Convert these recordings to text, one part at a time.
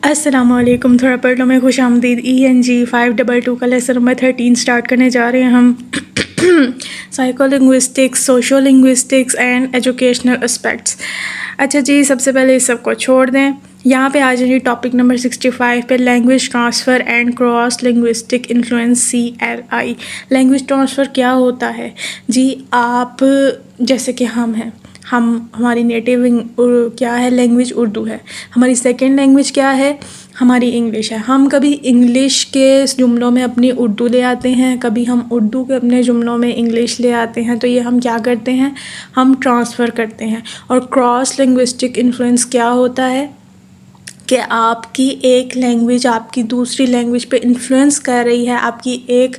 अस्सलामुअलैकुम। थोड़ा पढ़ लो मैं खुश आमदीद। ENG 522 का लेसन नंबर 13 स्टार्ट करने जा रहे हैं हम। Psycholinguistics, socio linguistics and educational aspects. अच्छा जी, सबसे पहले इस सब को छोड़ दें। यहाँ पे आ जाइए टॉपिक नंबर 65 पे, language transfer and cross linguistic influence CLI। Language transfer क्या होता है जी? आप जैसे कि हम हैं, हमारी नेटिव क्या है? लैंग्वेज उर्दू है। हमारी सेकंड लैंग्वेज क्या है? हमारी इंग्लिश है। हम कभी इंग्लिश के जुमलों में अपनी उर्दू ले आते हैं, कभी हम उर्दू के अपने जुमलों में इंग्लिश ले आते हैं। तो ये हम क्या करते हैं? हम ट्रांसफ़र करते हैं। और क्रॉस लिंग्विस्टिक इन्फ्लुएंस क्या होता है कि आपकी एक लैंग्वेज आपकी दूसरी लैंग्वेज पे इन्फ्लुएंस कर रही है, आपकी एक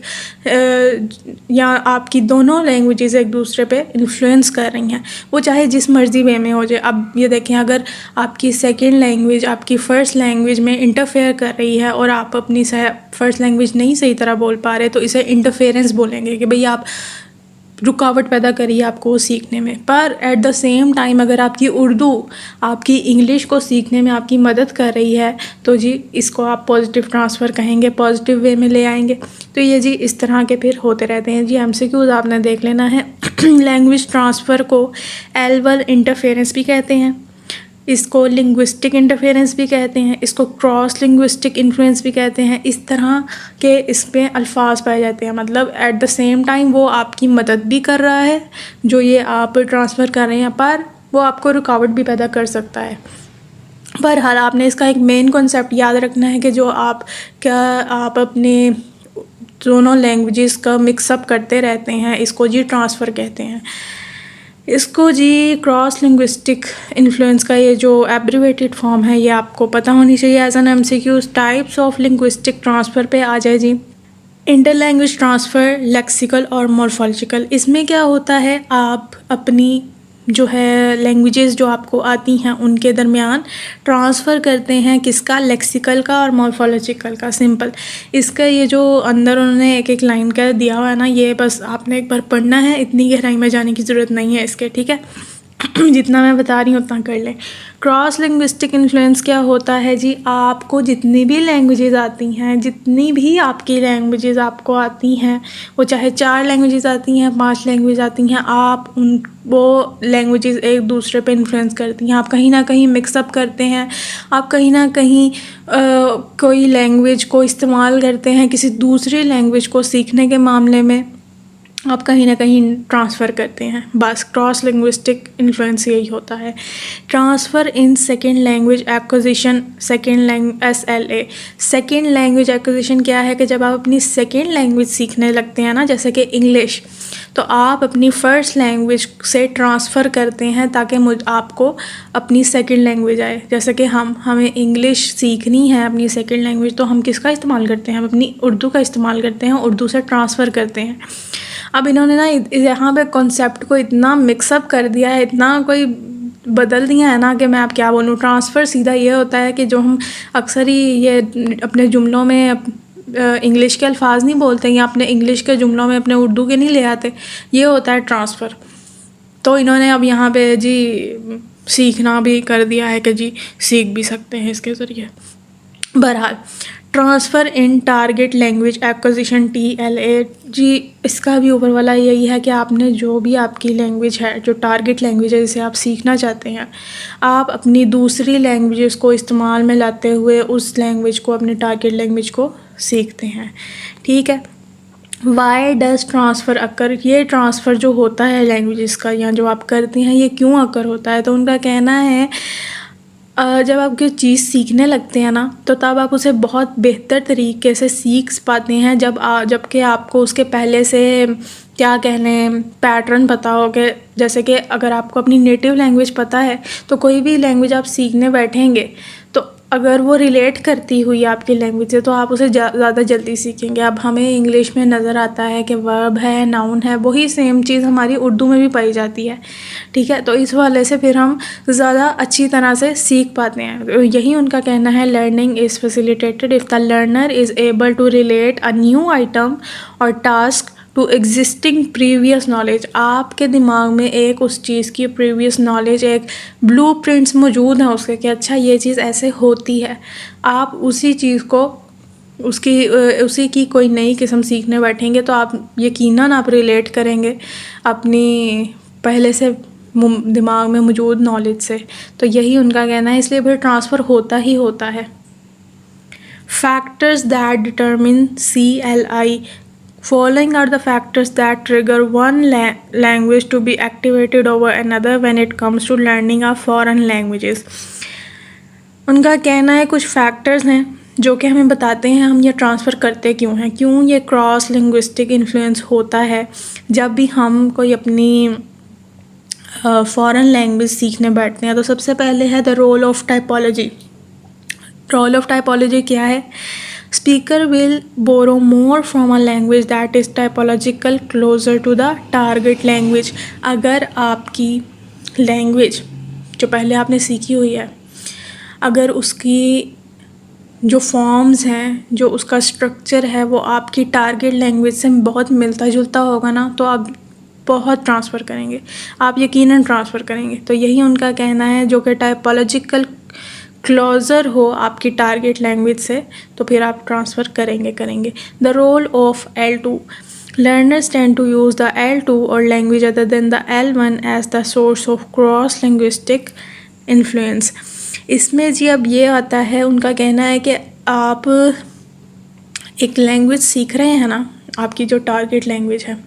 या आपकी दोनों लैंग्वेजेस एक दूसरे पे इन्फ्लुएंस कर रही हैं, वो चाहे जिस मर्ज़ी वे में हो जाए। अब ये देखें, अगर आपकी सेकंड लैंग्वेज आपकी फ़र्स्ट लैंग्वेज में इंटरफेयर कर रही है और आप अपनी फ़र्स्ट लैंग्वेज नहीं सही तरह बोल पा रहे, तो इसे इंटरफेरेंस बोलेंगे कि भाई आप रुकावट पैदा करिए आपको वो सीखने में। पर एट द सेम टाइम अगर आपकी उर्दू आपकी इंग्लिश को सीखने में आपकी मदद कर रही है, तो जी इसको आप पॉजिटिव ट्रांसफ़र कहेंगे, पॉजिटिव वे में ले आएंगे। तो ये जी इस तरह के फिर होते रहते हैं जी। MCQs आपने देख लेना है। लैंग्वेज ट्रांसफ़र को एल्वल इंटरफेरेंस भी कहते हैं, इसको लिंग्विस्टिक इंटरफेरेंस भी कहते हैं, इसको क्रॉस लिंग्विस्टिक इन्फ्लुएंस भी कहते हैं। इस तरह के इस पे अल्फाज पाए जाते हैं। मतलब एट द सेम टाइम वो आपकी मदद भी कर रहा है जो ये आप ट्रांसफ़र कर रहे हैं, पर वो आपको रुकावट भी पैदा कर सकता है। बहरहाल आपने इसका एक मेन कॉन्सेप्ट याद रखना है कि जो आप अपने दोनों लैंग्वेजेस का मिक्सअप करते रहते हैं, इसको जी ट्रांसफ़र कहते हैं। इसको जी क्रॉस लिंग्विस्टिक इन्फ्लुएंस का ये जो एब्रीवेटेड फॉर्म है ये आपको पता होनी चाहिए as an MCQ। Types of linguistic transfer पे आ जाए जी। इंटर लैंग्वेज ट्रांसफ़र, लेक्सिकल और मॉर्फोलॉजिकल। इसमें क्या होता है, आप अपनी जो है लैंग्वेजेस जो आपको आती हैं उनके दरमियान ट्रांसफ़र करते हैं। किसका? लेक्सिकल का और मॉर्फोलॉजिकल का। सिंपल। इसका ये जो अंदर उन्होंने एक एक लाइन का दिया हुआ है ना, ये बस आपने एक बार पढ़ना है, इतनी गहराई में जाने की ज़रूरत नहीं है इसके, ठीक है? जितना मैं बता रही हूँ उतना कर लें। क्रॉस लिंग्विस्टिक इन्फ्लुएंस क्या होता है जी? आपको जितनी भी लैंग्वेजेस आती हैं, जितनी भी आपकी लैंग्वेजेस आपको आती हैं, वो चाहे 4 लैंग्वेजेस आती हैं, 5 लैंग्वेज आती हैं, आप वो लैंग्वेजेस एक दूसरे पे इन्फ्लुएंस करती हैं। आप कहीं ना कहीं मिक्सअप करते हैं, आप कहीं ना कहीं कोई लैंग्वेज को इस्तेमाल करते हैं किसी दूसरी लैंग्वेज को सीखने के मामले में, आप कहीं ना कहीं ट्रांसफ़र करते हैं। बस क्रॉस लिंग्विस्टिक इन्फ्लुएंस यही होता है। Transfer in second language acquisition, SLA। Second language acquisition क्या है कि जब आप अपनी सेकेंड लैंग्वेज सीखने लगते हैं ना, जैसे कि इंग्लिश, तो आप अपनी फ़र्स्ट लैंग्वेज से ट्रांसफ़र करते हैं ताकि आपको अपनी सेकेंड लैंग्वेज आए। जैसे कि हमें इंग्लिश सीखनी है अपनी सेकेंड लैंग्वेज, तो हम किसका इस्तेमाल करते हैं? हम अपनी उर्दू का इस्तेमाल करते हैं, उर्दू से ट्रांसफ़र करते हैं। अब इन्होंने ना यहाँ पे कॉन्सेप्ट को इतना मिक्सअप कर दिया है, इतना कोई बदल दिया है ना कि मैं अब क्या बोलूँ। ट्रांसफ़र सीधा ये होता है कि जो हम अक्सर ही ये अपने जुमलों में इंग्लिश के अल्फाज नहीं बोलते या अपने इंग्लिश के जुमलों में अपने उर्दू के नहीं ले आते, ये होता है ट्रांसफ़र। तो इन्होंने अब यहाँ पे जी सीखना भी कर दिया है कि जी सीख भी सकते हैं इसके ज़रिए। बहरहाल, transfer in target language acquisition TLA जी, इसका भी ऊपर वाला यही है कि आपने जो भी आपकी लैंग्वेज है, जो टारगेट लैंग्वेज है जिसे आप सीखना चाहते हैं, आप अपनी दूसरी लैंग्वेजेस को इस्तेमाल में लाते हुए उस लैंग्वेज को, अपने टारगेट लैंग्वेज को सीखते हैं, ठीक है? वाई डज ट्रांसफ़र अकर? ये ट्रांसफ़र जो होता है लैंग्वेजेस का या जो आप करते हैं, ये क्यों अकर होता है? तो उनका कहना है जब आप कोई चीज़ सीखने लगते हैं ना, तो तब आप उसे बहुत बेहतर तरीके से सीख पाते हैं जबकि आपको उसके पहले से क्या कहने पैटर्न पता हो। कि जैसे कि अगर आपको अपनी नेटिव लैंग्वेज पता है, तो कोई भी लैंग्वेज आप सीखने बैठेंगे तो अगर वो रिलेट करती हुई आपकी लैंग्वेज से, तो आप उसे ज़्यादा जल्दी सीखेंगे। अब हमें इंग्लिश में नज़र आता है कि वर्ब है, नाउन है, वही सेम चीज़ हमारी उर्दू में भी पाई जाती है, ठीक है? तो इस वाले से फिर हम ज़्यादा अच्छी तरह से सीख पाते हैं। तो यही उनका कहना है, learning is facilitated if the learner is able to relate a new item और task to existing previous knowledge, आपके दिमाग में एक उस चीज़ की प्रीवियस नॉलेज, एक ब्लूप्रिंट्स मौजूद हैं उसके कि अच्छा ये चीज़ ऐसे होती है, आप उसी चीज़ को उसी की कोई नई किस्म सीखने बैठेंगे तो आप यकीनन आप रिलेट करेंगे अपनी पहले से दिमाग में मौजूद नॉलेज से। तो यही उनका कहना है, इसलिए फिर ट्रांसफ़र होता ही होता है। Factors that determine CLI, following are the factors that trigger one language to be activated over another when it comes to learning of foreign languages। उनका कहना है कुछ फैक्टर्स हैं जो कि हमें बताते हैं हम ये ट्रांसफ़र करते क्यों हैं, क्यों ये क्रॉस लिंग्विस्टिक इन्फ्लुएंस होता है जब भी हम कोई अपनी फॉरेन लैंग्वेज सीखने बैठते हैं। तो सबसे पहले है the role of typology. Role of typology क्या है? Speaker will borrow more from a language that is typological closer to the target language. अगर आपकी लैंग्वेज जो पहले आपने सीखी हुई है, अगर उसकी जो फॉर्म्स हैं, जो उसका स्ट्रक्चर है, वो आपकी टारगेट लैंग्वेज से बहुत मिलता जुलता होगा ना, तो आप बहुत ट्रांसफ़र करेंगे, आप यकीनन ट्रांसफ़र करेंगे। तो यही उनका कहना है, जो कि टाइपोलॉजिकल क्लोज़र हो आपकी टारगेट लैंग्वेज से, तो फिर आप ट्रांसफ़र करेंगे। The role of L2, learners tend to use the L2 or language other than the L1 as the source of cross linguistic influence। इसमें जी अब ये आता है, उनका कहना है कि आप एक लैंग्वेज सीख रहे हैं ना, आपकी जो टारगेट लैंग्वेज है,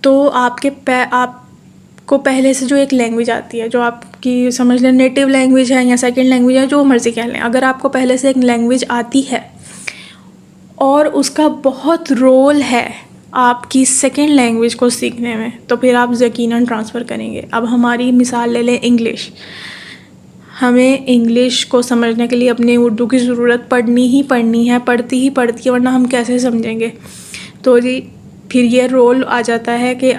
तो आपको पहले से जो एक लैंग्वेज आती है, जो आपकी समझ लें नेटिव लैंग्वेज है या सेकंड लैंग्वेज है, जो मर्ज़ी कह लें, अगर आपको पहले से एक लैंग्वेज आती है और उसका बहुत रोल है आपकी सेकंड लैंग्वेज को सीखने में, तो फिर आप यकीनन ट्रांसफ़र करेंगे। अब हमारी मिसाल ले लें इंग्लिश। हमें इंग्लिश को समझने के लिए अपने उर्दू की ज़रूरत पड़ती ही पड़ती है, वरना हम कैसे समझेंगे। तो जी फिर ये रोल आ जाता है कि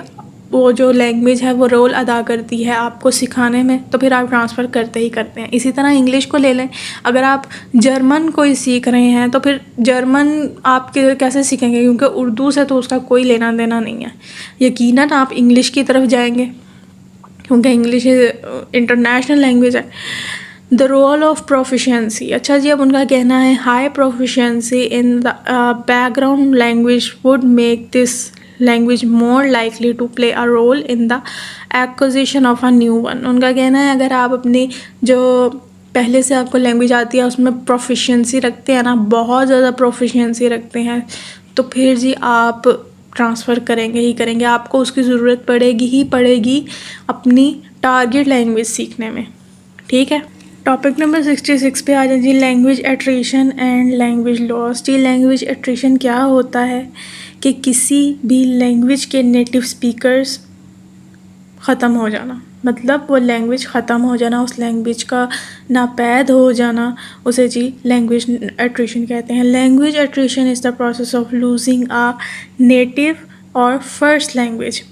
वो जो लैंग्वेज है वो रोल अदा करती है आपको सिखाने में, तो फिर आप ट्रांसफ़र करते ही करते हैं। इसी तरह इंग्लिश को ले लें, अगर आप जर्मन कोई सीख रहे हैं तो फिर जर्मन आप कैसे सीखेंगे, क्योंकि उर्दू से तो उसका कोई लेना देना नहीं है। यकीनन आप इंग्लिश की तरफ जाएंगे क्योंकि इंग्लिश इंटरनेशनल लैंग्वेज है। द रोल ऑफ प्रोफिशिएंसी, अच्छा जी अब उनका कहना है high proficiency in the background language would make this language more likely to play a role in the acquisition of a new one. उनका कहना है अगर आप अपनी जो पहले से आपको लैंग्वेज आती है उसमें प्रोफिशिएंसी रखते हैं ना, बहुत ज़्यादा प्रोफिशिएंसी रखते हैं, तो फिर जी आप ट्रांसफ़र करेंगे ही करेंगे, आपको उसकी ज़रूरत पड़ेगी अपनी टारगेट लैंग्वेज सीखने में। ठीक है, टॉपिक नंबर 66 पे आ जाए जी, language attrition and language loss. जी लैंग्वेज एट्रिशन क्या होता है कि किसी भी लैंग्वेज के नेटिव स्पीकर्स ख़त्म हो जाना, मतलब वो लैंग्वेज ख़त्म हो जाना, उस लैंग्वेज का नापैद हो जाना, उसे जी लैंग्वेज एट्रिशन कहते हैं। Language attrition is the process of losing a native और फर्स्ट लैंग्वेज।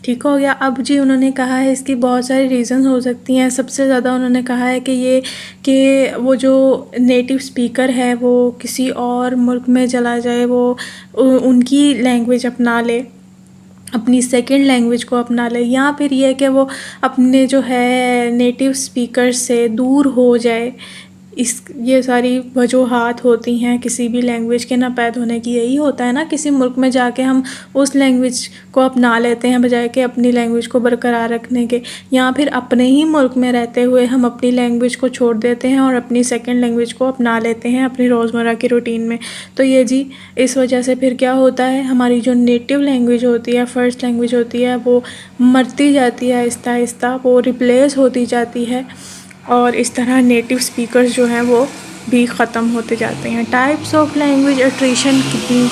ठीक हो गया। अब जी उन्होंने कहा है इसकी बहुत सारी रीज़न्स हो सकती हैं। सबसे ज़्यादा उन्होंने कहा है कि वो जो नेटिव स्पीकर है वो किसी और मुल्क में चला जाए, वो उनकी लैंग्वेज अपना ले, अपनी सेकंड लैंग्वेज को अपना ले, या फिर ये कि वो अपने जो है नेटिव स्पीकर से दूर हो जाए। ये सारी वजूहात होती हैं किसी भी लैंग्वेज के नापैद होने की। यही होता है ना, किसी मुल्क में जाके हम उस लैंग्वेज को अपना लेते हैं बजाय कि अपनी लैंग्वेज को बरकरार रखने के, या फिर अपने ही मुल्क में रहते हुए हम अपनी लैंग्वेज को छोड़ देते हैं और अपनी सेकंड लैंग्वेज को अपना लेते हैं अपनी रोज़मर्रा की रूटीन में। तो ये जी इस वजह से फिर क्या होता है, हमारी जो नेटिव लैंग्वेज होती है, फर्स्ट लैंग्वेज होती है, वो मरती जाती है आहिस्ता आहिस्ता, वो रिप्लेस होती जाती है, और इस तरह नेटिव स्पीकर्स जो हैं वो भी ख़त्म होते जाते हैं। टाइप्स ऑफ लैंग्वेज एट्रिशन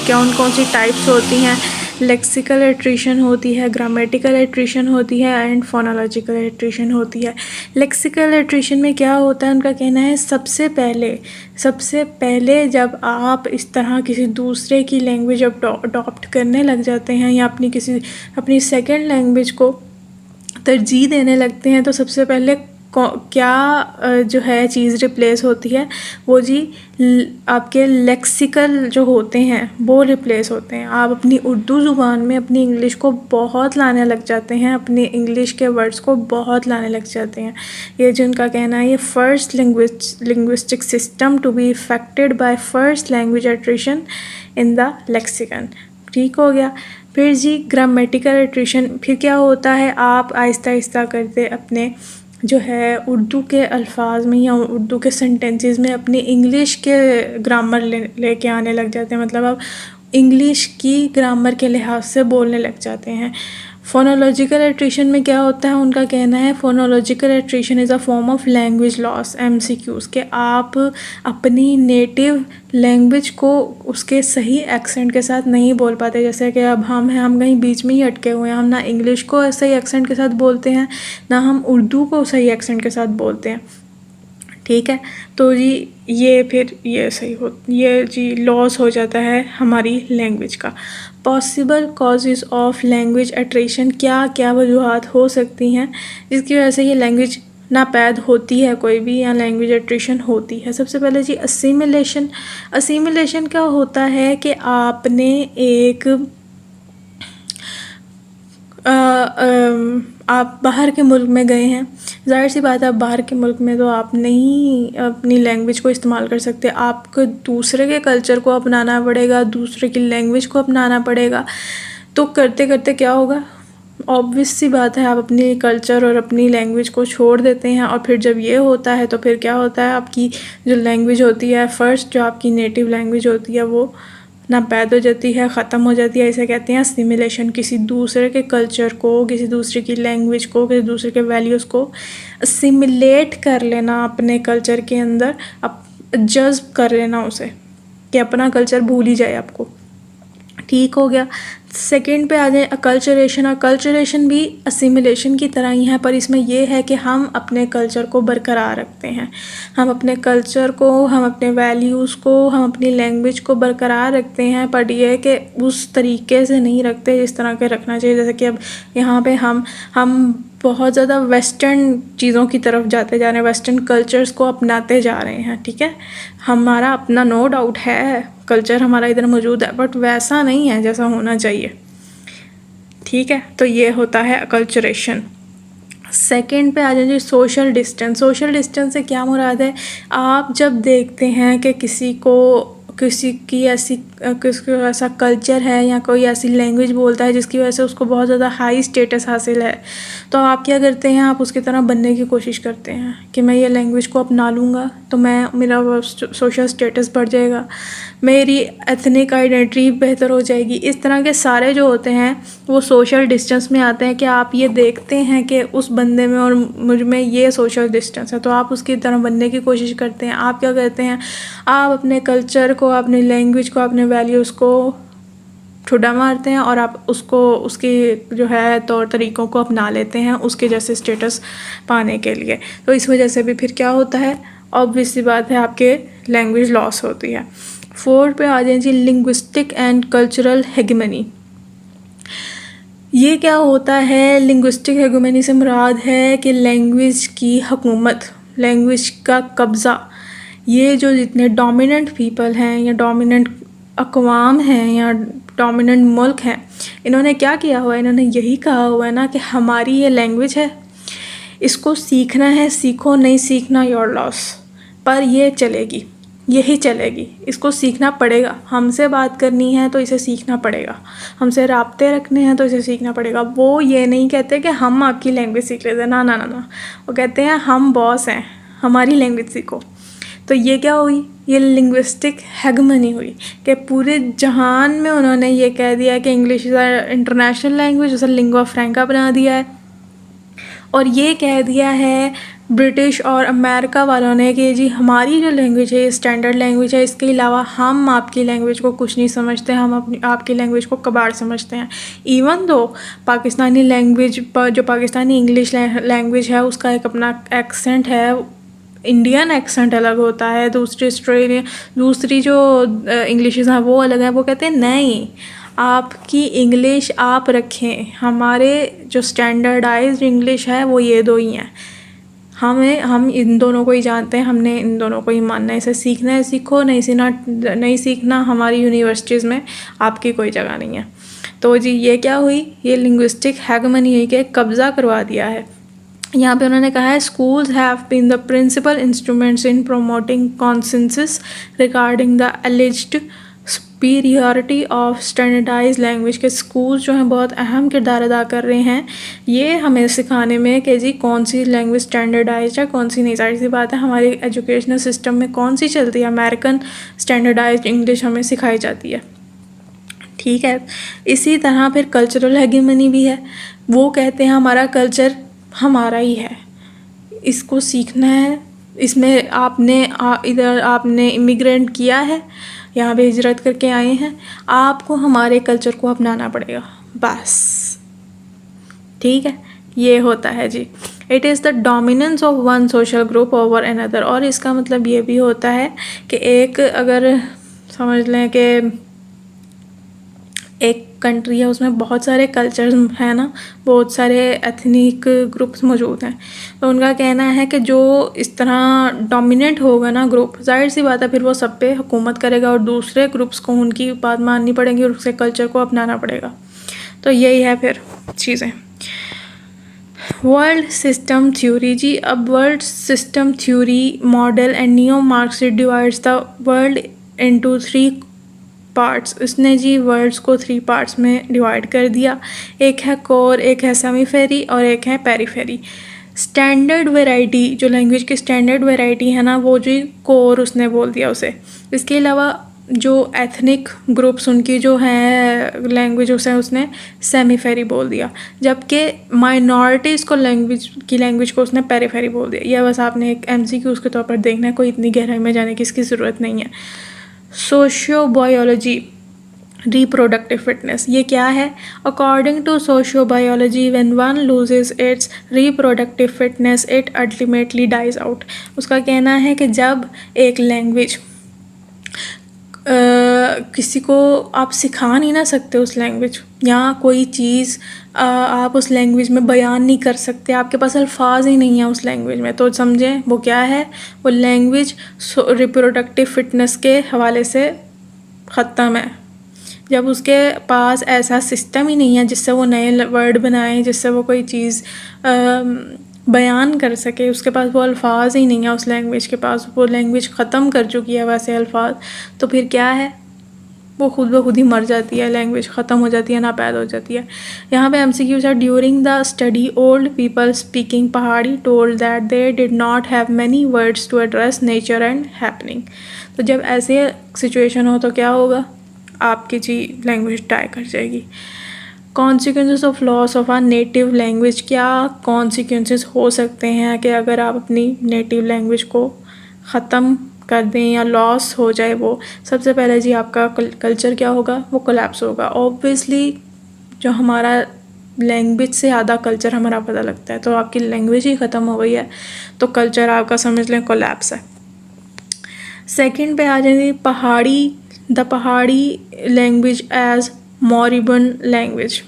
कौन कौन सी टाइप्स होती हैं? लेक्सिकल एट्रिशन होती है, ग्रामेटिकल एट्रिशन होती है एंड फोनोलॉजिकल एट्रिशन होती है। लेक्सिकल एट्रिशन में क्या होता है, उनका कहना है सबसे पहले जब आप इस तरह किसी दूसरे की लैंग्वेज अडॉप्ट करने लग जाते हैं या अपनी सेकंड लैंग्वेज को तरजीह देने लगते हैं, तो सबसे पहले क्या जो है चीज़ रिप्लेस होती है, वो जी आपके लेक्सिकल जो होते हैं वो रिप्लेस होते हैं। आप अपनी उर्दू ज़ुबान में अपनी इंग्लिश को बहुत लाने लग जाते हैं, अपनी इंग्लिश के वर्ड्स को बहुत लाने लग जाते हैं। ये जिनका कहना है, ये first linguistic system to be affected by first language attrition in the lexicon. ठीक हो गया। फिर जी ग्रामेटिकल एट्रिशन, फिर क्या होता है, आप आहिस्ता आहिस्ता करते अपने जो है उर्दू के अल्फाज में या उर्दू के सेंटेंसेस में अपनी इंग्लिश के ग्रामर लेके आने लग जाते हैं। मतलब आप इंग्लिश की ग्रामर के लिहाज से बोलने लग जाते हैं। फोनोलॉजिकल एट्रिशन में क्या होता है, उनका कहना है phonological attrition is a form of language loss, MCQs, के आप अपनी नेटिव लैंग्वेज को उसके सही एक्सेंट के साथ नहीं बोल पाते। जैसे कि अब हम हैं, हम कहीं बीच में ही अटके हुए हैं, हम ना इंग्लिश को सही एक्सेंट के साथ बोलते हैं, ना हम उर्दू को सही एक्सेंट के साथ बोलते हैं। ठीक है, तो जी ये फिर ये सही हो, ये जी लॉस हो जाता है हमारी लैंग्वेज का। Possible causes of language attrition, क्या क्या वजूहात हो सकती हैं जिसकी वजह से ये लैंग्वेज नापैद होती है कोई भी, या लैंग्वेज एट्रिशन होती है। सबसे पहले जी असिमिलेशन। असिमिलेशन क्या होता है कि आपने एक आप बाहर के मुल्क में गए हैं, ज़ाहिर सी बात है आप बाहर के मुल्क में तो आप नहीं अपनी लैंग्वेज को इस्तेमाल कर सकते, आपको दूसरे के कल्चर को अपनाना पड़ेगा, दूसरे की लैंग्वेज को अपनाना पड़ेगा। तो करते करते क्या होगा, ऑब्वियस सी बात है आप अपनी कल्चर और अपनी लैंग्वेज को छोड़ देते हैं। और फिर जब ये होता है तो फिर क्या होता है, आपकी जो लैंग्वेज होती है, फर्स्ट जो आपकी नेटिव लैंग्वेज होती है वो नापैद हो जाती है, ख़त्म हो जाती है। इसे कहते हैं असिमिलेशन। किसी दूसरे के कल्चर को, किसी दूसरे की लैंग्वेज को, किसी दूसरे के वैल्यूज़ को असिमिलेट कर लेना अपने कल्चर के अंदर, अब जज्ब कर लेना उसे, कि अपना कल्चर भूल ही जाए आपको। ठीक हो गया। सेकंड पे आ जाए अकल्चरेशन। अकल्चरेशन भी असिमिलेशन की तरह ही है, पर इसमें यह है कि हम अपने कल्चर को बरकरार रखते हैं। हम अपने कल्चर को, हम अपने वैल्यूज़ को, हम अपनी लैंग्वेज को बरकरार रखते हैं, पर यह है कि उस तरीके से नहीं रखते जिस तरह के रखना चाहिए। जैसे कि अब यहाँ पे हम बहुत ज़्यादा वेस्टर्न चीज़ों की तरफ जाते जा रहे हैं, वेस्टर्न कल्चर्स को अपनाते जा रहे हैं। ठीक है, हमारा अपना नो डाउट है कल्चर, हमारा इधर मौजूद है, बट वैसा नहीं है जैसा होना चाहिए। ठीक है, तो ये होता है अकल्चरेशन। सेकंड पे आ जाइए सोशल डिस्टेंस। सोशल डिस्टेंस से क्या मुराद है, आप जब देखते हैं कि किसी की ऐसा कल्चर है या कोई ऐसी लैंग्वेज बोलता है जिसकी वजह से उसको बहुत ज़्यादा हाई स्टेटस हासिल है, तो आप क्या करते हैं, आप उसकी तरह बनने की कोशिश करते हैं कि मैं ये लैंग्वेज को अपना लूँगा तो मेरा सोशल स्टेटस बढ़ जाएगा, मेरी एथनिक आइडेंटिटी बेहतर हो जाएगी। इस तरह के सारे जो होते हैं वो सोशल डिस्टेंस में आते हैं कि आप ये देखते हैं कि उस बंदे में और मुझ में ये सोशल डिस्टेंस है, तो आप उसकी तरह बनने की कोशिश करते हैं। आप क्या करते हैं, आप अपने कल्चर को, अपनी लैंग्वेज को, अपने वैल्यूज़ को ठुड्डा मारते हैं और आप उसकी जो है तौर तरीक़ों को अपना लेते हैं उसके जैसे स्टेटस पाने के लिए। तो इस वजह से भी फिर क्या होता है, ऑब्वियस सी बात है आपके लैंग्वेज लॉस होती है। 4 पे आ जाए जी लिंग्विस्टिक एंड कल्चरल हेगेमनी। ये क्या होता है, लिंग्विस्टिक हेगेमनी से मुराद है कि लैंग्वेज की हुकूमत, लैंग्वेज का कब्ज़ा। ये जो जितने डोमिनेंट पीपल हैं या डोमिनेंट अक़वाम हैं या डोमिनेंट मुल्क हैं, इन्होंने क्या किया हुआ है, इन्होंने यही कहा हुआ है ना कि हमारी ये लैंग्वेज है, इसको सीखना है सीखो, नहीं सीखना योर लॉस, पर ये चलेगी, यही चलेगी, इसको सीखना पड़ेगा। हमसे बात करनी है तो इसे सीखना पड़ेगा, हमसे राब्ते रखने हैं तो इसे सीखना पड़ेगा। वो ये नहीं कहते कि हम आपकी लैंग्वेज सीख लेते हैं, ना ना ना ना, वो कहते हैं हम बॉस हैं, हमारी लैंग्वेज सीखो। तो ये क्या हुई, ये लिंग्विस्टिक हेगेमनी हुई कि पूरे जहान में उन्होंने ये कह दिया कि इंग्लिश इज़ इंटरनेशनल लैंग्वेज, उसे लिंगुआ फ्रैंका बना दिया है। और ये कह दिया है ब्रिटिश और अमेरिका वालों ने कि जी हमारी जो लैंग्वेज है ये स्टैंडर्ड लैंग्वेज है, इसके अलावा हम आपकी लैंग्वेज को कुछ नहीं समझते, हम आपकी लैंग्वेज को कबाड़ समझते हैं। इवन दो पाकिस्तानी लैंग्वेज पर, जो पाकिस्तानी इंग्लिश लैंग्वेज है उसका एक अपना एक्सेंट है, इंडियन एक्सेंट अलग होता है, दूसरी जो इंग्लिशेस हैं वो अलग है। वो कहते हैं नहीं, आपकी इंग्लिश आप रखें, हमारे जो स्टैंडर्डाइज्ड इंग्लिश है वो ये दो ही हैं, हम इन दोनों को ही जानते हैं, हमने इन दोनों को ही मानना है। इसे सीखना है सीखो, नहीं सीखना हमारी यूनिवर्सिटीज़ में आपकी कोई जगह नहीं है। तो जी ये क्या हुई, ये लिंग्विस्टिक हैगमनी के कब्ज़ा करवा दिया है। यहाँ पे उन्होंने कहा है schools have been the principal instruments in promoting consensus regarding the alleged superiority of standardize language के स्कूल जो हैं बहुत अहम किरदार अदा कर रहे हैं ये हमें सिखाने में कि जी कौन सी लैंग्वेज स्टैंडर्डाइज है कौन सी नहीं। सारी सी बात है, हमारे एजुकेशनल सिस्टम में कौन सी चलती है, अमेरिकन स्टैंडर्डाइज इंग्लिश हमें सिखाई जाती है, ठीक है। इसी तरह फिर कल्चरल हेगेमनी भी है, वो कहते हैं हमारा कल्चर हमारा ही है, इसको सीखना है, इसमें इधर आपने इमिग्रेंट किया है, यहाँ पे हिजरत करके आए हैं, आपको हमारे कल्चर को अपनाना पड़ेगा बस, ठीक है। ये होता है जी, it is the dominance of one social group over another. और इसका मतलब ये भी होता है कि एक अगर समझ लें कि एक कंट्री है उसमें बहुत सारे कल्चर्स हैं ना, बहुत सारे एथनिक ग्रुप्स मौजूद हैं, तो उनका कहना है कि जो इस तरह डोमिनेट होगा ना ग्रुप, जाहिर सी बात है फिर वो सब पे हुकूमत करेगा और दूसरे ग्रुप्स को उनकी बात माननी पड़ेगी और उसके कल्चर को अपनाना पड़ेगा। तो यही है फिर चीज़ें। वर्ल्ड सिस्टम थ्योरी जी, अब world system theory model and neo Marxist divides the world into 3 parts. इसने जी वर्ड्स को 3 पार्ट्स में डिवाइड कर दिया, एक है कोर, एक है सेमीफेरी और एक है पेरीफेरी। स्टैंडर्ड वैरायटी, जो लैंग्वेज की स्टैंडर्ड वैरायटी है ना, वो जी कोर उसने बोल दिया उसे। इसके अलावा जो एथनिक ग्रुप्स उनकी जो हैं लैंग्वेज उसे उसने सेमीफेरी बोल दिया, जबकि माइनॉरिटीज़ को लैंग्वेज को उसने पेरीफेरी बोल दिया। यह बस आपने एक MCQ के तौर पर देखना है, कोई इतनी गहराई में जाने की इसकी ज़रूरत नहीं है। सोशियोबायोलॉजी, रिप्रोडक्टिव फिटनेस, ये क्या है? According to sociobiology when one loses its reproductive fitness it ultimately dies out. उसका कहना है कि जब एक लैंग्वेज किसी को आप सिखा नहीं ना सकते उस लैंग्वेज, या कोई चीज़ आप उस लैंग्वेज में बयान नहीं कर सकते, आपके पास अल्फाज ही नहीं है उस लैंग्वेज में, तो समझें वो क्या है, वो लैंग्वेज रिप्रोडक्टिव फिटनेस के हवाले से ख़त्म है। जब उसके पास ऐसा सिस्टम ही नहीं है जिससे वो नए वर्ड बनाए, जिससे वो कोई चीज़ बयान कर सके, उसके पास वो अल्फाज ही नहीं है उस लैंग्वेज के पास, वो लैंग्वेज ख़त्म कर चुकी है वैसे अल्फाज, तो फिर क्या है, वो खुद ब खुद ही मर जाती है, लैंग्वेज ख़त्म हो जाती है, नापैद हो जाती है। यहाँ पे MCQ है, during the study old people speaking Pahari told that they did not have many words to address nature and happening. तो जब ऐसे सिचुएशन हो तो क्या होगा, आपकी जी लैंग्वेज डाई कर जाएगी। Consequences of loss of our native language, क्या कॉन्सिक्वेंसेस हो सकते हैं कि अगर आप अपनी नेटिव लैंग्वेज को ख़त्म कर दें या लॉस हो जाए वो। सबसे पहले जी आपका कल्चर क्या होगा, वो कोलैप्स होगा। ऑब्वियसली जो हमारा लैंग्वेज से ज़्यादा कल्चर हमारा पता लगता है, तो आपकी लैंग्वेज ही ख़त्म हो गई है तो कल्चर आपका समझ लें कोलैप्स है। सेकंड पे आ जाएंगे पहाड़ी, द पहाड़ी लैंग्वेज एज मोरिबंड लैंग्वेज।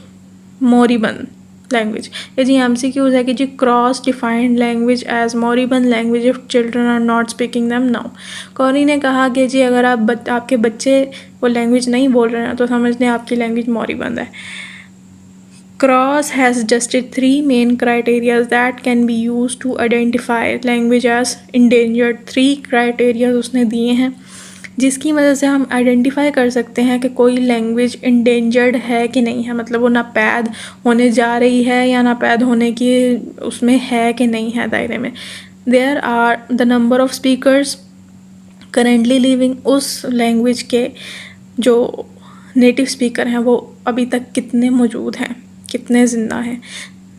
ये जी MCQ है कि जी Krauss defined language as moribund language if children are not speaking them now. कौरी ने कहा कि जी अगर आपके बच्चे वो लैंग्वेज नहीं बोल रहे हैं तो समझ लें आपकी लैंग्वेज मोरिबंद है। Cross has suggested 3 main criteria that can be used to identify language as endangered। 3 criteria उसने दिए हैं जिसकी मदद से हम आइडेंटिफाई कर सकते हैं कि कोई लैंग्वेज इंडेंजर्ड है कि नहीं है, मतलब वो नापैद होने जा रही है या नापैद होने की उसमें है कि नहीं है दायरे में। There are the number of speakers currently living, उस लैंग्वेज के जो नेटिव स्पीकर हैं वो अभी तक कितने मौजूद हैं, कितने ज़िंदा हैं,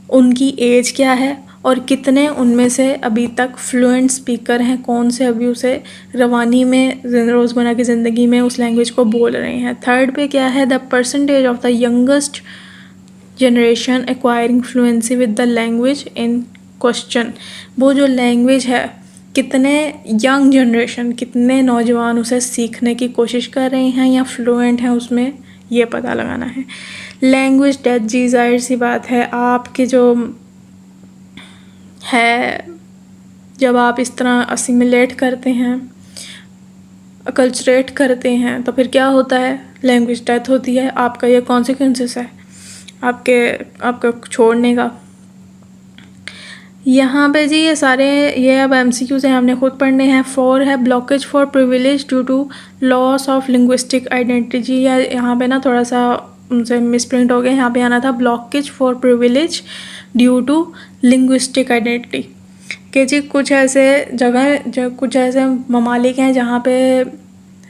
उनकी एज क्या है और कितने उनमें से अभी तक फ्लुएंट स्पीकर हैं, कौन से अभी उसे रवानी में रोज़मर्रा की ज़िंदगी में उस लैंग्वेज को बोल रहे हैं। थर्ड पे क्या है, the percentage of the youngest generation acquiring fluency with the language in question. वो जो लैंग्वेज है कितने यंग जनरेशन, कितने नौजवान उसे सीखने की कोशिश कर रहे हैं या फ्लुएंट हैं उसमें, ये पता लगाना है। लैंग्वेज डेथ जी जाहिर सी बात है आपके जो है जब आप इस तरह असिमिलेट करते हैं, अकल्चरेट करते हैं, तो फिर क्या होता है, लैंग्वेज डेथ होती है। आपका ये कॉन्सिक्वेंसेस है आपका छोड़ने का। यहाँ पे जी ये सारे ये अब MCQs हैं, हमने खुद पढ़ने हैं। 4 है blockage for privilege due to loss of linguistic identity. या यहाँ पे ना थोड़ा सा उनसे मिसप्रिंट हो गया, यहाँ पे आना था blockage for privilege due to linguistic identity. कि जी कुछ ऐसे ममालिक हैं जहाँ पे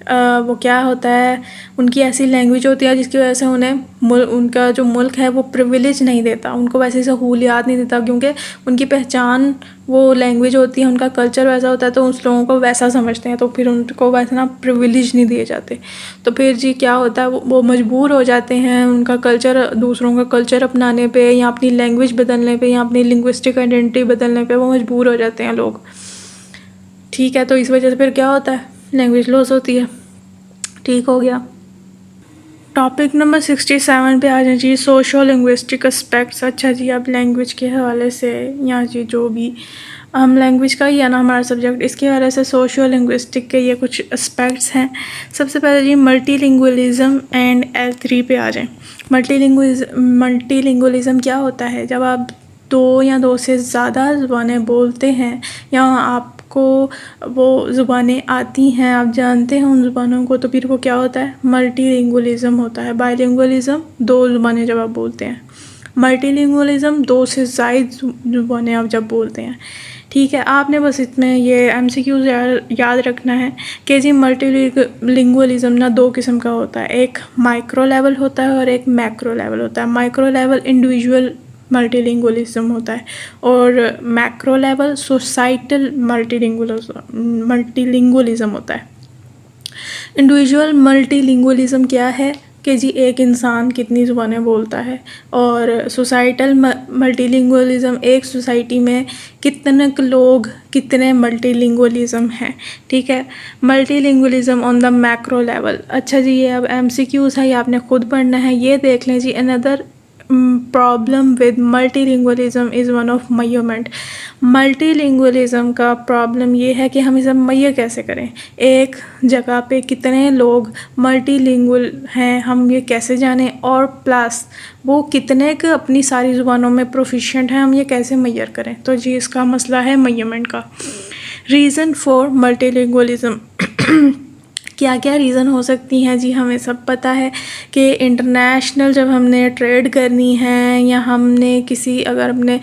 वो क्या होता है, उनकी ऐसी लैंग्वेज होती है जिसकी वजह से उन्हें उनका जो मुल्क है वो प्रिविलेज नहीं देता, उनको वैसे सहूलियात नहीं देता, क्योंकि उनकी पहचान वो लैंग्वेज होती है, उनका कल्चर वैसा होता है, तो उस लोगों को वैसा समझते हैं, तो फिर उनको वैसे ना प्रिविलेज नहीं दिए जाते। तो फिर जी क्या होता है, वो मजबूर हो जाते हैं उनका कल्चर, दूसरों का कल्चर अपनाने पे या अपनी लैंग्वेज बदलने पे या अपनी लिंग्विस्टिक आइडेंटिटी बदलने पे वो मजबूर हो जाते हैं लोग। ठीक है, तो इस वजह से फिर क्या होता है, लैंग्वेज लॉस होती है। ठीक हो गया। टॉपिक नंबर 67 पे आ जाए जी, सोशो लिंग्विस्टिक एस्पेक्ट्स। अच्छा जी, अब लैंग्वेज के हवाले से या जी जो भी हम लैंग्वेज का ही है ना हमारा सब्जेक्ट, इसके हवाले से सोशो लिंग्विस्टिक के ये कुछ एस्पेक्ट्स हैं। सबसे पहले जी मल्टीलिंगुअलिज्म एंड L3 पे आ जाएं। मल्टीलिंगुअलिज्म क्या होता है, जब आप 2 या 2 से ज़्यादा ज़ुबानें बोलते हैं या आपको वो ज़ुबानें आती हैं, आप जानते हैं उन ज़ुबानों को, तो फिर वो क्या होता है, मल्टीलिंगुअलिज्म होता है। बाइलिंगुअलिज्म 2 ज़ुबानें जब आप बोलते हैं, मल्टीलिंगुअलिज्म 2 से ज़ायद ज़ुबानें आप जब बोलते हैं। ठीक है, आपने बस इसमें ये MCQs याद रखना है कि जी मल्टीलिंगुअलिज्म ना 2 किस्म का होता है, एक माइक्रो लेवल होता है और एक मैक्रो लेवल होता है। माइक्रो लेवल इंडिविजुअल मल्टीलिंगुअलिज्म होता है और मैक्रो लेवल सोसाइटल मल्टीलिंगुअलिज्म होता है। इंडिविजुअल मल्टीलिंगुअलिज्म क्या है कि जी एक इंसान कितनी ज़ुबानें बोलता है, और सोसाइटल मल्टीलिंगुअलिज्म एक सोसाइटी में कितने लोग कितने मल्टीलिंगुअलिज्म हैं। ठीक है, multilingualism on the macro level. अच्छा जी, ये अब MCQs है, ये आपने खुद पढ़ना है। ये देख लें जी, another problem with multilingualism is one of measurement. Multilingualism का प्रॉब्लम ये है कि हम इसे मेजर कैसे करें, एक जगह पे कितने लोग मल्टीलिंगुअल हैं हम ये कैसे जानें, और प्लस वो कितने के अपनी सारी ज़ुबानों में प्रोफिशिएंट हैं हम ये कैसे मेजर करें। तो जी इसका मसला है मेजरमेंट का। रीज़न फॉर मल्टीलिंगुअलिज्म क्या क्या रीज़न हो सकती हैं जी, हमें सब पता है कि इंटरनेशनल जब हमने ट्रेड करनी है या हमने किसी अगर अपने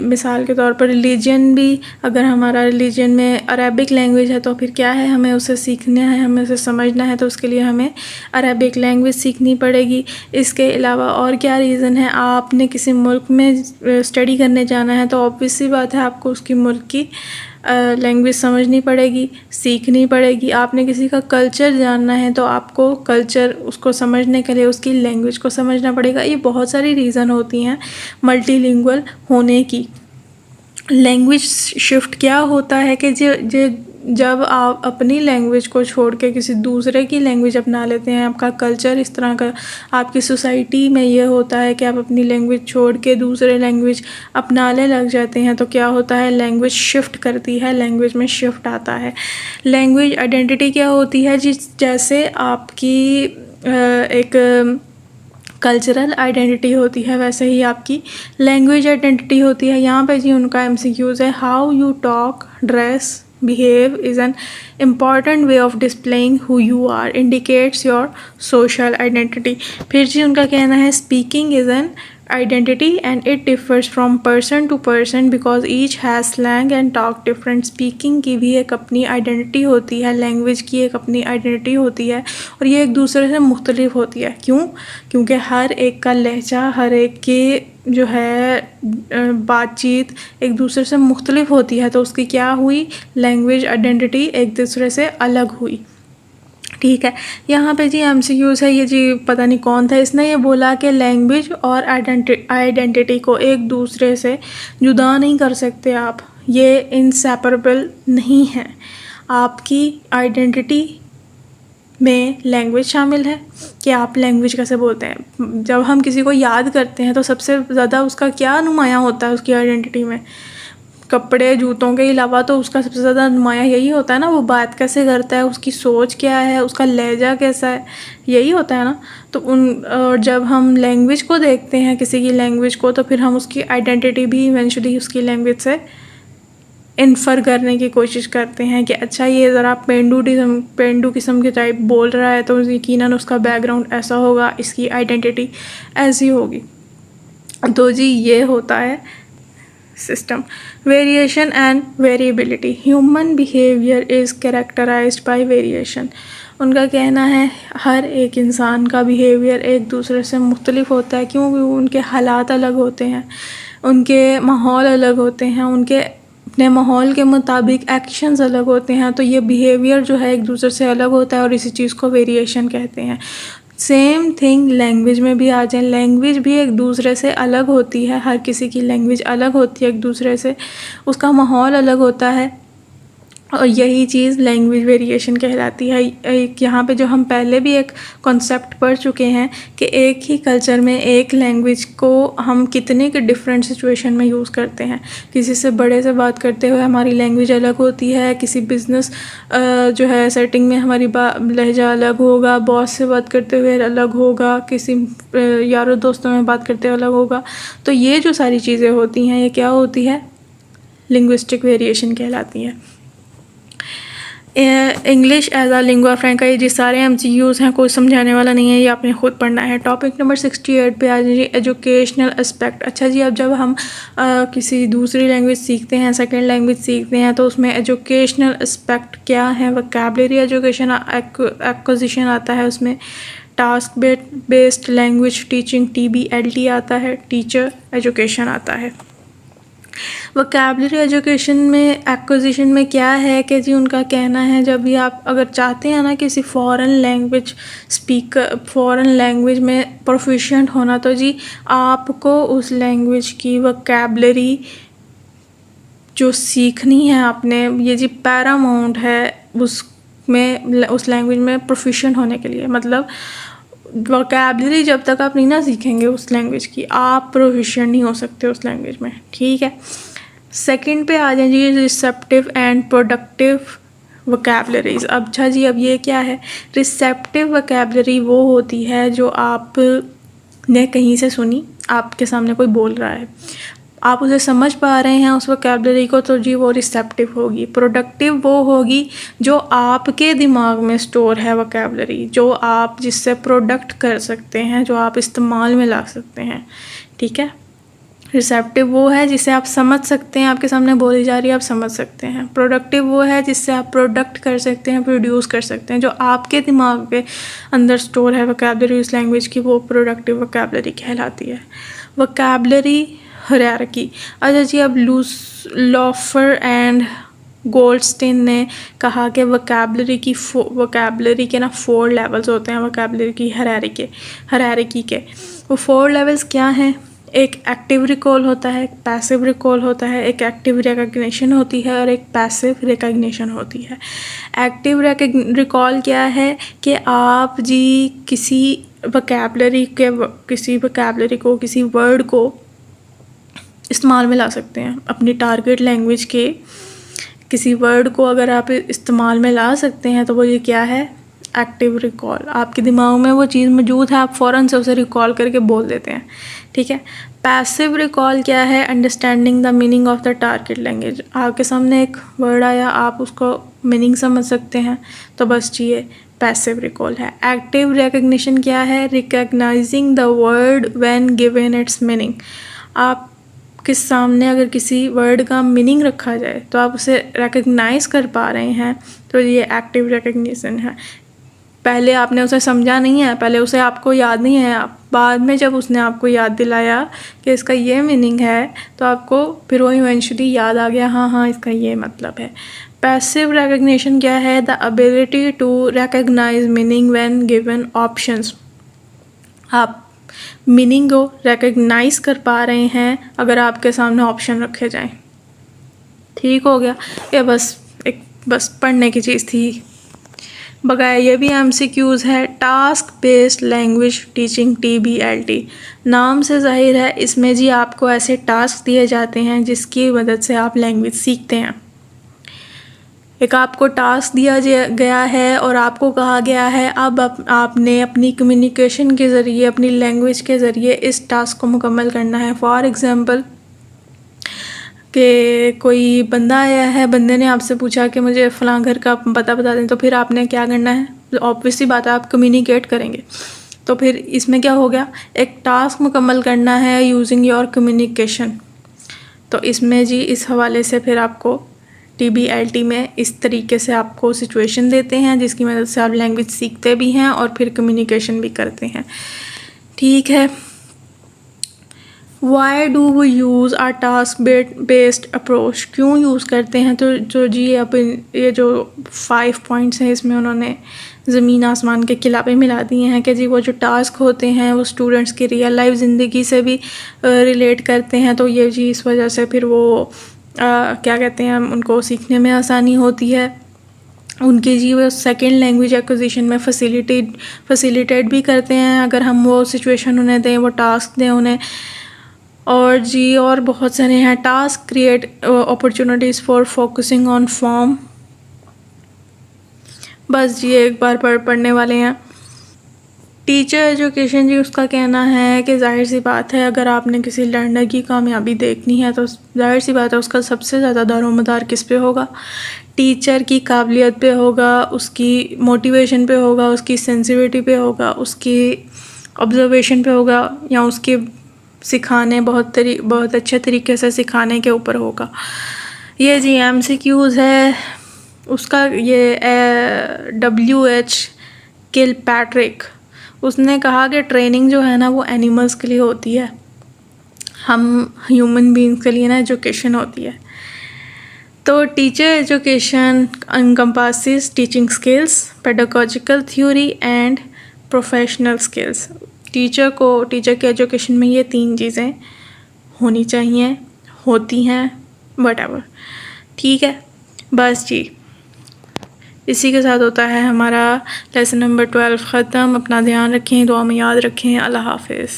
मिसाल के तौर पर रिलीजन भी, अगर हमारा रिलीजन में अरबिक लैंग्वेज है तो फिर क्या है, हमें उसे सीखना है, हमें उसे समझना है, तो उसके लिए हमें अरबिक लैंग्वेज सीखनी पड़ेगी। इसके अलावा और क्या रीज़न है, आपने किसी मुल्क में स्टडी करने जाना है तो ऑब्वियस सी बात है आपको उसकी मुल्क की लैंग्वेज समझनी पड़ेगी, सीखनी पड़ेगी। आपने किसी का कल्चर जानना है तो आपको कल्चर उसको समझने के लिए उसकी लैंग्वेज को समझना पड़ेगा। ये बहुत सारी रीज़न होती हैं मल्टीलिंगुअल होने की। लैंग्वेज शिफ्ट क्या होता है कि जब आप अपनी लैंग्वेज को छोड़ के किसी दूसरे की लैंग्वेज अपना लेते हैं, आपका कल्चर इस तरह का, आपकी सोसाइटी में ये होता है कि आप अपनी लैंग्वेज छोड़ के दूसरे लैंग्वेज अपनाने लग जाते हैं, तो क्या होता है, लैंग्वेज शिफ्ट करती है, लैंग्वेज में शिफ्ट आता है। लैंग्वेज आइडेंटिटी क्या होती है, जैसे आपकी एक कल्चरल आइडेंटिटी होती है वैसे ही आपकी लैंग्वेज आइडेंटिटी होती है। यहाँ पे जी उनका MCQs है, how you talk, dress, behave is an important way of displaying who you are, indicates your social identity। फिर जी उनका कहना है speaking is an identity and it differs from person to person because each has slang and talk different। speaking की भी एक अपनी identity होती है, लैंग्वेज की एक अपनी आइडेंटिटी होती है और ये एक दूसरे से मुख्तलिफ होती है। क्यों? क्योंकि हर एक का लहजा, हर एक की जो है बातचीत एक दूसरे से मुख्तलिफ होती है, तो उसकी क्या हुई, लैंग्वेज आइडेंटिटी एक दूसरे से अलग हुई। ठीक है, यहाँ पे जी MCQs है, ये जी पता नहीं कौन था, इसने ये बोला कि लैंग्वेज और आइडेंटिटी को एक दूसरे से जुदा नहीं कर सकते आप, ये इनसेपरेबल नहीं है। आपकी आइडेंटिटी में लैंग्वेज शामिल है कि आप लैंग्वेज कैसे बोलते हैं। जब हम किसी को याद करते हैं तो सबसे ज़्यादा उसका क्या नुमायाँ होता है उसकी आइडेंटिटी में, कपड़े जूतों के अलावा तो उसका सबसे ज़्यादा नुमाया यही होता है ना, वो बात कैसे करता है, उसकी सोच क्या है, उसका लहजा कैसा है, यही होता है ना। तो और जब हम लैंग्वेज को देखते हैं, किसी की लैंग्वेज को, तो फिर हम उसकी आइडेंटिटी भी इवेंचुअली उसकी लैंग्वेज से इन्फर करने की कोशिश करते हैं कि अच्छा ये ज़रा पेंडू किस्म के टाइप बोल रहा है तो यकीनन उसका बैकग्राउंड ऐसा होगा, इसकी आइडेंटिटी ऐसी होगी। तो जी ये होता है system. Variation and variability. Human behaviour is characterised by variation. उनका कहना है हर एक इंसान का बिहेवियर एक दूसरे से मुख्तलिफ होता है, क्योंकि उनके हालात अलग होते हैं, उनके माहौल अलग होते हैं, उनके अपने माहौल के मुताबिक एक्शंस अलग होते हैं। तो ये बिहेवियर जो है एक दूसरे से अलग होता है और इसी चीज़ को वेरिएशन कहते हैं। सेम थिंग लैंग्वेज में भी आ जाए, लैंग्वेज भी एक दूसरे से अलग होती है, हर किसी की लैंग्वेज अलग होती है एक दूसरे से, उसका माहौल अलग होता है और यही चीज़ लैंग्वेज वेरिएशन कहलाती है। एक यहाँ पे जो हम पहले भी एक कॉन्सेप्ट पढ़ चुके हैं कि एक ही कल्चर में एक लैंग्वेज को हम कितने के डिफरेंट सिचुएशन में यूज़ करते हैं। किसी से बड़े से बात करते हुए हमारी लैंग्वेज अलग होती है, किसी बिज़नेस जो है सेटिंग में हमारी लहजा अलग होगा, बॉस से बात करते हुए अलग होगा, किसी यारों दोस्तों में बात करते हुए अलग होगा। तो ये जो सारी चीज़ें होती हैं ये क्या होती है, लिंग्विस्टिक वेरिएशन कहलाती है। इंग्लिश एज आ लिंगुआ फ्रैंका, ये जी सारे MCQs हैं, कोई समझाने वाला नहीं है, ये आपने खुद पढ़ना है। टॉपिक नंबर 68 पे आ जाइए, एजुकेशनल एस्पेक्ट। अच्छा जी, अब जब हम किसी दूसरी लैंग्वेज सीखते हैं, सेकंड लैंग्वेज सीखते हैं, तो उसमें एजुकेशनल एस्पेक्ट क्या है, वोकैबुलरी एजुकेशन एक्विजिशन आता है, उसमें task based language teaching TBLT आता है, टीचर एजुकेशन आता है। वोकैबुलरी एजुकेशन में एक्विजिशन में क्या है कि जी उनका कहना है जब भी आप अगर चाहते हैं ना किसी फ़ॉरेन लैंग्वेज में प्रोफिशिएंट होना, तो जी आपको उस लैंग्वेज की वोकैबुलरी जो सीखनी है आपने, ये जी पैरामाउंट है उसमें, उस लैंग्वेज में प्रोफिशिएंट होने के लिए। मतलब वोकैबुलरी जब तक आप नहीं ना सीखेंगे उस लैंग्वेज की, आप प्रोफिशिएंट नहीं हो सकते उस लैंग्वेज में, ठीक है। सेकंड पे आ जाइए, रिसेप्टिव एंड प्रोडक्टिव वोकैबुलरीज। अच्छा जी, अब ये क्या है, रिसेप्टिव वोकैबुलरी वो होती है जो आपने कहीं से सुनी, आपके सामने कोई बोल रहा है, आप उसे समझ पा रहे हैं उस वोकैबुलरी को, तो जी वो रिसेप्टिव होगी। प्रोडक्टिव वो होगी जो आपके दिमाग में स्टोर है वोकैबुलरी, जो आप जिससे प्रोडक्ट कर सकते हैं, जो आप इस्तेमाल में ला सकते हैं, ठीक है। रिसेप्टिव वो है जिसे आप समझ सकते हैं, आपके सामने बोली जा रही है, आप समझ सकते हैं। प्रोडक्टिव वो है जिससे आप प्रोडक्ट कर सकते हैं, प्रोड्यूस कर सकते हैं, जो आपके दिमाग के अंदर स्टोर है वोकैबुलरी उस लैंग्वेज की, वो प्रोडक्टिव वोकैबुलरी कहलाती है। Vocabulary hierarchy. अच्छा जी, अब लॉफर एंड गोल्डस्टीन ने कहा कि वोकैबुलरी के ना 4 लेवल्स होते हैं वोकैबुलरी की हायरार्की के। वो 4 लेवल्स क्या हैं, एक एक्टिव रिकॉल होता है, एक पैसिव रिकॉल होता है, एक एक्टिव रिकॉग्निशन होती है और एक पैसिव रिकॉग्निशन होती है। एक्टिव रिकॉल क्या है कि आप जी किसी वोकैबुलरी को, किसी वर्ड को इस्तेमाल में ला सकते हैं, अपनी टारगेट लैंग्वेज के किसी वर्ड को अगर आप इस्तेमाल में ला सकते हैं तो वो ये क्या है, एक्टिव रिकॉल। आपके दिमाग में वो चीज़ मौजूद है, आप फ़ौरन से उसे रिकॉल करके बोल देते हैं, ठीक है। पैसिव रिकॉल क्या है, understanding the meaning of the target language. आपके सामने एक वर्ड आया, आप उसको मीनिंग समझ सकते हैं, तो बस ये पैसिव रिकॉल है। एक्टिव रिकग्निशन क्या है, recognising the word when given it's meaning. आप के सामने अगर किसी वर्ड का मीनिंग रखा जाए तो आप उसे रिकग्नाइज कर पा रहे हैं, तो ये एक्टिव रिकग्निशन है। पहले आपने उसे समझा नहीं है, पहले उसे आपको याद नहीं है, बाद में जब उसने आपको याद दिलाया कि इसका ये मीनिंग है, तो आपको फिर वो इवेंचुअली याद आ गया, हाँ इसका ये मतलब है। पैसिव रिकग्निशन क्या है, the ability to recognise meaning when given options. आप मीनिंग को रिकग्नाइज कर पा रहे हैं अगर आपके सामने ऑप्शन रखे जाएं, ठीक हो गया। ये बस पढ़ने की चीज़ थी। बगैर ये भी MCQs है। Task based language teaching TBLT, नाम से जाहिर है इसमें जी आपको ऐसे टास्क दिए जाते हैं जिसकी मदद से आप लैंग्वेज सीखते हैं। एक आपको टास्क दिया गया है और आपको कहा गया है अब आपने अपनी कम्युनिकेशन के ज़रिए, अपनी लैंग्वेज के ज़रिए इस टास्क को मुकम्मल करना है। फॉर एग्ज़ाम्पल कि कोई बंदा आया है, बंदे ने आपसे पूछा कि मुझे फ़लाँ घर का पता बता दें, तो फिर आपने क्या करना है? ऑब्वियसली बात है, आप कम्युनिकेट करेंगे। तो फिर इसमें क्या हो गया, एक टास्क मुकम्मल करना है यूजिंग योर कम्युनिकेशन। तो इसमें जी इस हवाले से फिर आपको TBLT में इस तरीके से आपको सिचुएशन देते हैं जिसकी मदद से आप लैंग्वेज सीखते भी हैं और फिर कम्युनिकेशन भी करते हैं। ठीक है। Why do we use our task based approach, क्यों यूज़ करते हैं? तो जो जी अब ये जो 5 पॉइंट्स हैं इसमें उन्होंने ज़मीन आसमान के खिलाफे मिला दिए हैं कि जी वो जो टास्क होते हैं वो स्टूडेंट्स की रियल लाइफ ज़िंदगी से भी रिलेट करते हैं। तो ये जी इस वजह से फिर वो क्या कहते हैं, उनको सीखने में आसानी होती है। उनकी जी वो सेकेंड लैंग्वेज एक्विजिशन में फैसिलिटेट भी करते हैं अगर हम वो सिचुएशन उन्हें दें, वो टास्क दें उन्हें। और जी और बहुत सारे हैं। Task create opportunities for focusing on form. बस जी एक बार पढ़ने वाले हैं। टीचर एजुकेशन जी उसका कहना है कि जाहिर सी बात है अगर आपने किसी लर्नर की कामयाबी देखनी है तो जाहिर सी बात है उसका सबसे ज़्यादा दारोमदार किस पे होगा? टीचर की काबिलियत पे होगा, उसकी मोटिवेशन पे होगा, उसकी सेंसिटिविटी पे होगा, उसकी ऑब्जर्वेशन पे होगा, या उसके सिखाने बहुत अच्छे तरीके से सिखाने के ऊपर होगा। ये जी MCQs है। उसका ये WH किलपैट्रिक, उसने कहा कि ट्रेनिंग जो है ना वो एनिमल्स के लिए होती है, हम ह्यूमन बीइंग्स के लिए ना एजुकेशन होती है। तो teacher education encompasses teaching skills, pedagogical theory and professional skills. Teacher की एजुकेशन में ये 3 चीज़ें होनी चाहिए, होती हैं, व्हाटएवर। ठीक है, बस जी इसी के साथ होता है हमारा लेसन नंबर 12 ख़त्म। अपना ध्यान रखें, दुआ में याद रखें। अल्लाह हाफ़िज़।